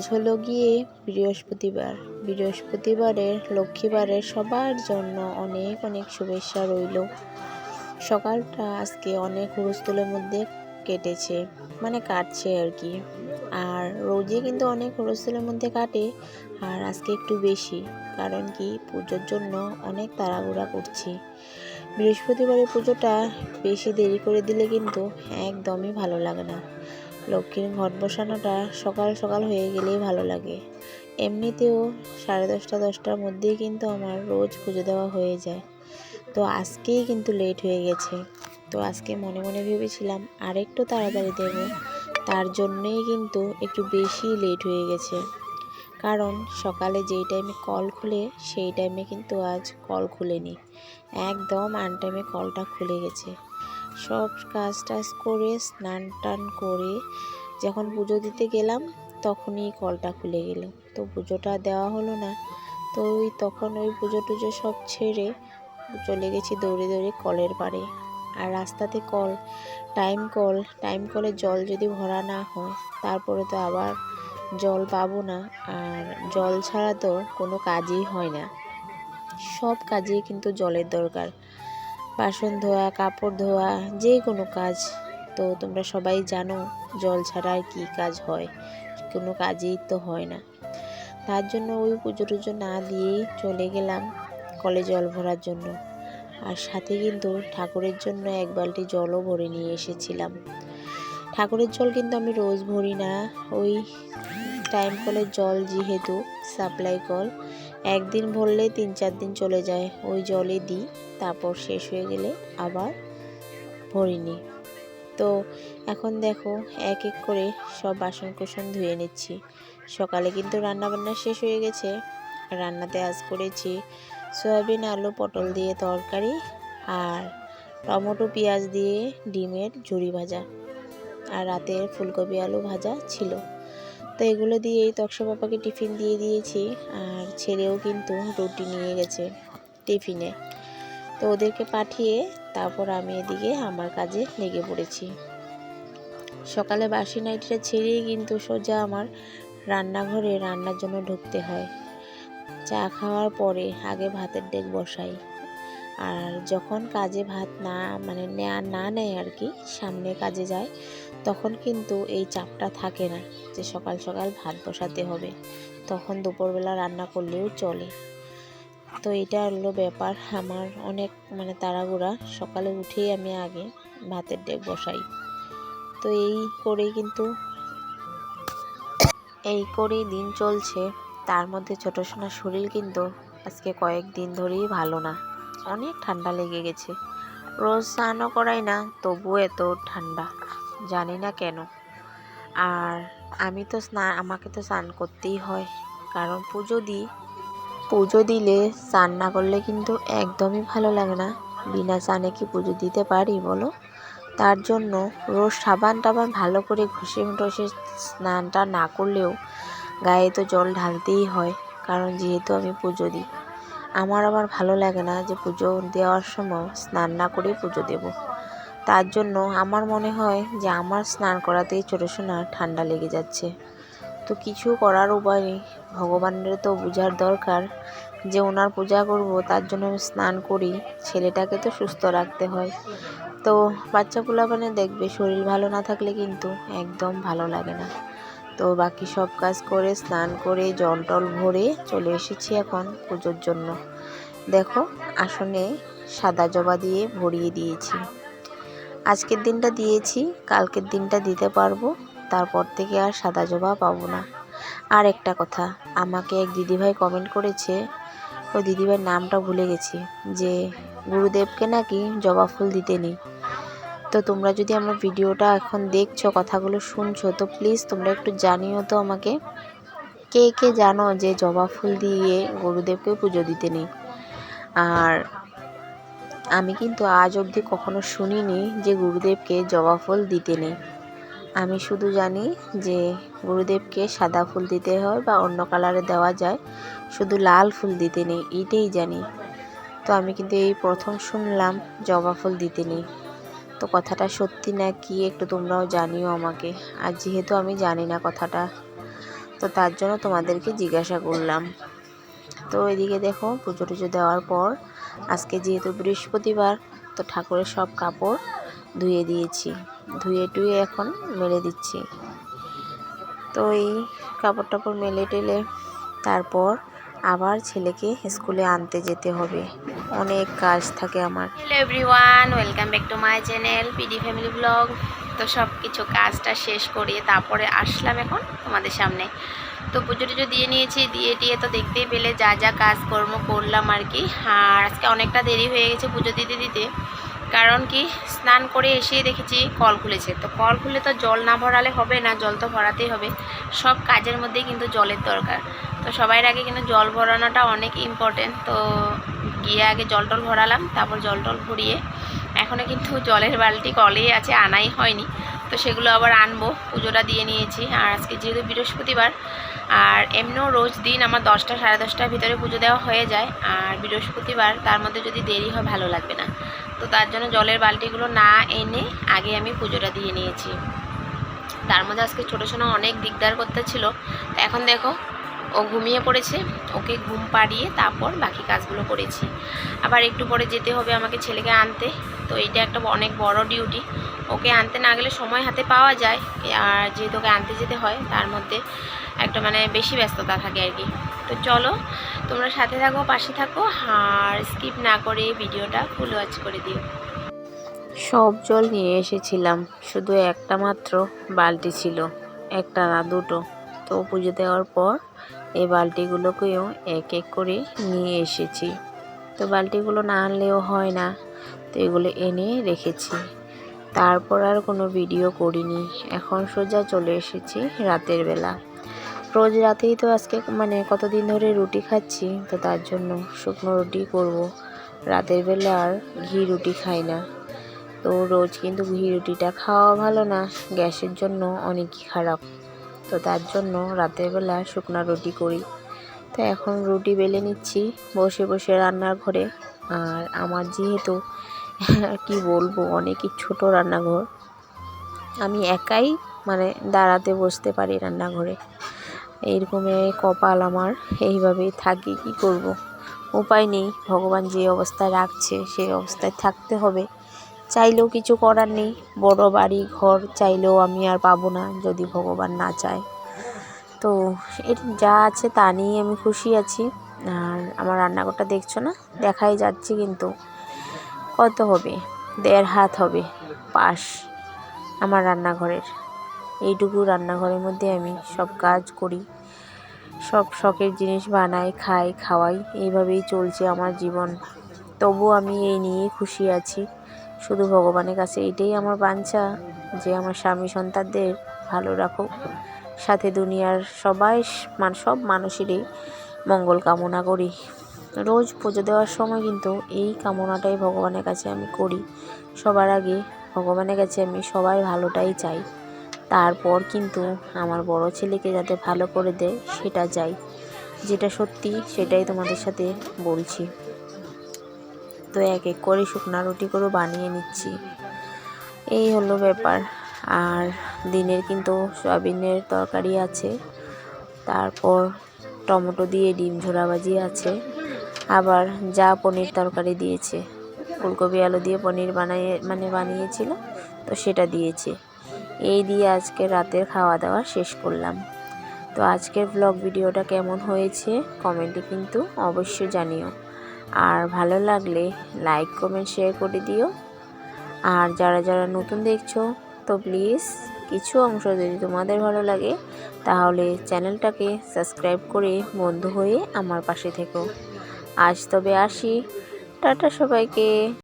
আজ হলো গিয়ে বৃহস্পতিবার। বৃহস্পতিবারের লক্ষ্মীবারের সবার জন্য অনেক অনেক শুভেচ্ছা রইল। সকালটা আজকে অনেক হুড়স্থুলের মধ্যে কেটেছে, কাটছে আর কি। আর রোজই কিন্তু অনেক হুড়স্থুলের মধ্যে কাটে, আর আজকে একটু বেশি। কারণ কি, পুজোর জন্য অনেক তাড়াহুড়া করছি। বৃহস্পতিবারের পুজোটা বেশি দেরি করে দিলে কিন্তু একদমই ভালো লাগে না। লক্ষ্মীর ঘট বসানোটা সকাল সকাল হয়ে গেলেই ভালো লাগে। এমনিতেও 10:30-10টার মধ্যেই কিন্তু আমার রোজ পুজো দেওয়া হয়ে যায়। তো আজকেই কিন্তু লেট হয়ে গেছে। তো আজকে মনে মনে ভেবেছিলাম আরেকটু তাড়াতাড়ি দেব, তার জন্যই কিন্তু একটু বেশি লেট হয়ে গেছে। কারণ সকালে যেই টাইমে কল খুলে সেই টাইমে কিন্তু আজ কল খুলেনি, একদম আনটাইমে কলটা খুলে গেছে। সব কাজ টাজ করে স্নান টান করে যখন পুজো দিতে গেলাম তখনই কলটা খুলে গেল। তো পুজোটা দেওয়া হলো না। তো তখন ওই পুজো টুজো সব ছেড়ে চলে গেছি দৌড়ে দৌড়ে কলের পাড়ে। আর রাস্তাতে কল, টাইম কলে জল যদি ভরা না হয় তারপরে তো আবার জল পাবো না। আর জল ছাড়া তো কোনো কাজই হয় না। সব কাজেই কিন্তু জলের দরকার। বাসন ধোয়া, কাপড় ধোয়া, যে কোনো কাজ। তো তোমরা সবাই জানো জল ছাড়া আর কী কাজ হয়, কোনো কাজই তো হয় না। তার জন্য ওই পুজো টুজো না দিয়েই চলে গেলাম কলে জল ভরার জন্য। আর সাথে কিন্তু ঠাকুরের জন্য 1 বালতি জলও ভরে নিয়ে এসেছিলাম। ঠাকুরের জল কিন্তু আমি রোজ ভরি না। ওই টাইম কলের জল যেহেতু সাপ্লাই কল, একদিন ভরলে 3-4 দিন চলে যায়, ওই জলে দিই। তারপর শেষ হয়ে গেলে আবার ভরিনি। তো এখন দেখো এক এক করে সব বাসন কোসন ধুয়ে নিচ্ছি। সকালে কিন্তু রান্নাবান্না শেষ হয়ে গেছে। রান্নাতে আজ করেছি সয়াবিন আলু পটল দিয়ে তরকারি, আর টমেটো পেঁয়াজ দিয়ে ডিমের ঝুরি ভাজা, আর রাতের ফুলকপি আলু ভাজা ছিল। তো এগুলো দিয়েই তক্সা পাপাকে টিফিন দিয়ে দিয়েছি। আর ছেলেও কিন্তু রুটি নিয়ে গেছে টিফিনে। তো ওদেরকে পাঠিয়ে তারপর আমি এদিকে আমার কাজে লেগে পড়েছি। সকালে বাসি নাইটিটা ছেড়েই কিন্তু সোজা আমার রান্নাঘরে রান্নার জন্য ঢুকতে হয়। চা খাওয়ার পরে আগে ভাতের ডেক বসাই। আর যখন কাজে ভাত না নেয় আর কি, সামনে কাজে যায়, তখন কিন্তু এই চাপটা থাকে না যে সকাল সকাল ভাত বসাতে হবে। তখন দুপুরবেলা রান্না করলেও চলে। তো এটা হলো ব্যাপার আমার, অনেক তাড়াহুড়া। সকালে উঠেই আমি আগে ভাতের ডেক বসাই। তো এই করেই দিন চলছে। তার মধ্যে ছোট সোনার শরীর কিন্তু আজকে কয়েকদিন ধরেই ভালো না, অনেক ঠান্ডা লেগে গেছে। রোজ স্নানও করাই না, তবুও এত ঠান্ডা, জানি না কেন। আর আমাকে তো স্নান করতেই হয়, কারণ পুজো দিলে স্নান না করলে কিন্তু একদমই ভালো লাগে না। বিনা স্নানে কি পুজো দিতে পারি বলো? তার জন্য রোজ সাবান টাবান ভালো করে ঘষে টষে স্নানটা না করলেও গায়ে তো জল ঢালতেই হয়, কারণ যেহেতু আমি পুজো দিই। আমার আবার ভালো লাগে না যে পুজো দেওয়ার সময় স্নান না করেই পুজো দেব। তার জন্য আমার মনে হয় যে আমার স্নান করাতেই ছোটো সোনা ঠান্ডা লেগে যাচ্ছে। তো কিছু করার উপায় নেই, ভগবানের তো বোঝার দরকার যে ওনার পূজা করব, তার জন্য আমি স্নান করি। ছেলেটাকে তো সুস্থ রাখতে হয়। তো বাচ্চা পোলাপানে দেখবে শরীর ভালো না থাকলে কিন্তু একদম ভালো লাগে না। তো বাকি সব কাজ করে স্নান করে জল টল ভরে চলে এসেছি এখন পুজোর জন্য। দেখো আসনে সাদা জবা দিয়ে ভরিয়ে দিয়েছি। আজকের দিনটা দিয়েছি, কালকের দিনটা দিতে পারবো, তারপর থেকে আর সাদা জবা পাবো না। আর একটা কথা, আমাকে এক দিদিভাই কমেন্ট করেছে, ওই দিদিভাইয়ের নামটা ভুলে গেছি, যে গুরুদেবকে নাকি জবা ফুল দিতে নেই। তো তোমরা যদি আমার ভিডিওটা এখন দেখছো, কথাগুলো শুনছো, তো প্লিজ তোমরা একটু জানিও তো আমাকে, কে কে জানো যে জবা ফুল দিয়ে গুরুদেবকে পুজো দিতে নেই। আর আমি কিন্তু আজ অবধি কখনো শুনিনি যে গুরুদেবকে জবা ফুল দিতে নেই। আমি শুধু জানি যে গুরুদেবকে সাদা ফুল দিতে হয় বা অন্য কালারে দেওয়া যায়, শুধু লাল ফুল দিতে নেই, এইটাই জানি। তো আমি কিন্তু এই প্রথম শুনলাম জবা ফুল দিতে নেই। তো কথাটা সত্যি না কি একটু তোমরাও জানিও আমাকে, আর যেহেতু আমি জানি না কথাটা। তো তার জন্য তোমাদেরকে জিজ্ঞাসা করলাম। তো এদিকে দেখো পুজো টুজো দেওয়ার পর আজকে যেহেতু বৃহস্পতিবার, তো ঠাকুরের সব কাপড় ধুয়ে দিয়েছি, ধুয়ে টুয়ে এখন মেলে দিচ্ছি। তো এই কাপড় টাপড় মেলে টেলে তারপর আবার ছেলেকে স্কুলে আনতে যেতে হবে, অনেক কাজ থাকে আমার। Hello everyone, welcome back to my channel PD family blog. তো সব কিছু কাজটা শেষ করিয়ে তারপরে আসলাম এখন তোমাদের সামনে। তো পুজো টুজো দিয়ে নিয়েছি, দিয়ে টিয়ে তো দেখতেই পেলে যা যা কাজকর্ম করলাম আর কি। আর আজকে অনেকটা দেরি হয়ে গেছে পুজো দিতে দিতে, কারণ কি স্নান করে এসে দেখেছি কল খুলেছে। তো কল খুলে তো জল না ভরালে হবে না, জল তো ভরাতেই হবে। সব কাজের মধ্যেই কিন্তু জলের দরকার। তো সবার আগে কিন্তু জল ভরানোটা অনেক ইম্পর্টেন্ট। তো গিয়ে আগে জল টল ভরালাম, তারপর জল টল ভরিয়ে এখনও কিন্তু জলের বালতি কলেই আছে, আনাই হয়নি। তো সেগুলো আবার আনবো, পুজোটা দিয়ে নিয়েছি। আর আজকে যেহেতু বৃহস্পতিবার, আর এমনিও রোজ দিন আমার 10টা সাড়ে 10টার ভিতরে পুজো দেওয়া হয়ে যায়। আর বৃহস্পতিবার তার মধ্যে যদি দেরি হয় ভালো লাগবে না। তো তার জন্য জলের বালতিগুলো না এনে আগে আমি পুজোটা দিয়ে নিয়েছি। তার মধ্যে আজকে ছোটো সোনা অনেক দিকদার করতে ছিল। তো এখন দেখো ও ঘুমিয়ে পড়েছে, ওকে ঘুম পাড়িয়ে তারপর বাকি কাজগুলো করেছি। আবার একটু পরে যেতে হবে আমাকে ছেলেকে আনতে। তো এইটা একটা অনেক বড় ডিউটি, ওকে আনতে না গেলে সময় হাতে পাওয়া যায়। আর যেহেতু ওকে আনতে যেতে হয় তার মধ্যে একটা বেশি ব্যস্ততা থাকে আর কি। তো চলো তোমরা সাথে থাকো, পাশে থাকো, আর স্কিপ না করে ভিডিওটা ফুল ওয়াচ করে দিও। সব জল নিয়ে এসেছিলাম, শুধু একটা মাত্র বালতি ছিল, একটা না দুটো। তো পুজো দেওয়ার পর এই বালতিগুলোকেও এক এক করে নিয়ে এসেছি। তো বালতিগুলো না আনলেও হয় না, তো এগুলো এনে রেখেছি। তারপর আর কোনো ভিডিও করিনি। এখন সোজা চলে এসেছি রাতের বেলা। রোজ রাতেই তো আজকে কতদিন ধরে রুটি খাচ্ছি, তো তার জন্য শুকনো রুটি করব। রাতের বেলা আর ঘি রুটি খাই না। তো রোজ কিন্তু ঘি রুটিটা খাওয়া ভালো না, গ্যাসের জন্য অনেকই খারাপ। তো তার জন্য রাতের বেলা শুকনো রুটি করি। তো এখন রুটি বেলে নিচ্ছি বসে বসে রান্নার ঘরে। আর আমার যেহেতু কি বলবো অনেকই ছোট রান্নাঘর, আমি একাই দাঁড়াতে বসতে পারি রান্নাঘরে। এইরকমই কপাল আমার, এইভাবেই থাকি, কি করব, উপায় নেই। ভগবান যে অবস্থায় রাখছে সেই অবস্থায় থাকতে হবে, চাইলেও কিছু করার নেই। বড় বাড়ি ঘর চাইলেও আমি আর পাবো না যদি ভগবান না চায়। তো এর যা আছে তা নিয়ে আমি খুশি আছি। আর আমার রান্নাঘরটা দেখছো না, দেখাই যাচ্ছে, কিন্তু কত হবে, 1.5 হাত হবে পাশ আমার রান্নাঘরের। এইটুকু রান্নাঘরের মধ্যে আমি সব কাজ করি, সব শখের জিনিস বানাই, খাই, খাওয়াই, এইভাবেই চলছে আমার জীবন। তবু আমি এই নিয়েই খুশি আছি। শুধু ভগবানের কাছে এটাই আমার বাঞ্ছা যে আমার স্বামী সন্তানদের ভালো রাখুক, সাথে দুনিয়ার সব মানুষেরই মঙ্গল কামনা করি। রোজ পুজো দেওয়ার সময় কিন্তু এই কামনাটাই ভগবানের কাছে আমি করি। সবার আগে ভগবানের কাছে আমি সবাই ভালোটাই চাই, তারপর কিন্তু আমার বড় ছেলেকে যাতে ভালো করে দেয় সেটা চাই। যেটা সত্যি সেটাই তোমাদের সাথে বলছি। তো এক এক করে শুকনো রুটি করে বানিয়ে নিচ্ছি, এই হলো ব্যাপার। আর দিনের কিন্তু সয়াবিনের তরকারি আছে, তারপর টমেটো দিয়ে ডিম ঝোড়া ভাজি আছে, আবার যা পনির তরকারি দিয়েছে, ফুলকপি আলু দিয়ে পনির বানিয়েছিল, তো সেটা দিয়েছে। এই দিয়ে আজকে রাতের খাওয়া দাওয়া শেষ করলাম। তো আজকের ব্লগ ভিডিওটা কেমন হয়েছে কমেন্টে কিন্তু অবশ্যই জানিও। আর ভালো লাগলে লাইক কমেন্ট শেয়ার করে দিও। আর যারা যারা নতুন দেখছো, তো প্লিজ কিছু অংশ যদি তোমাদের ভালো লাগে তাহলে চ্যানেলটাকে সাবস্ক্রাইব করে বন্ধু হয়ে আমার পাশে থেকো। আজ তবে আসি, টাটা সবাইকে।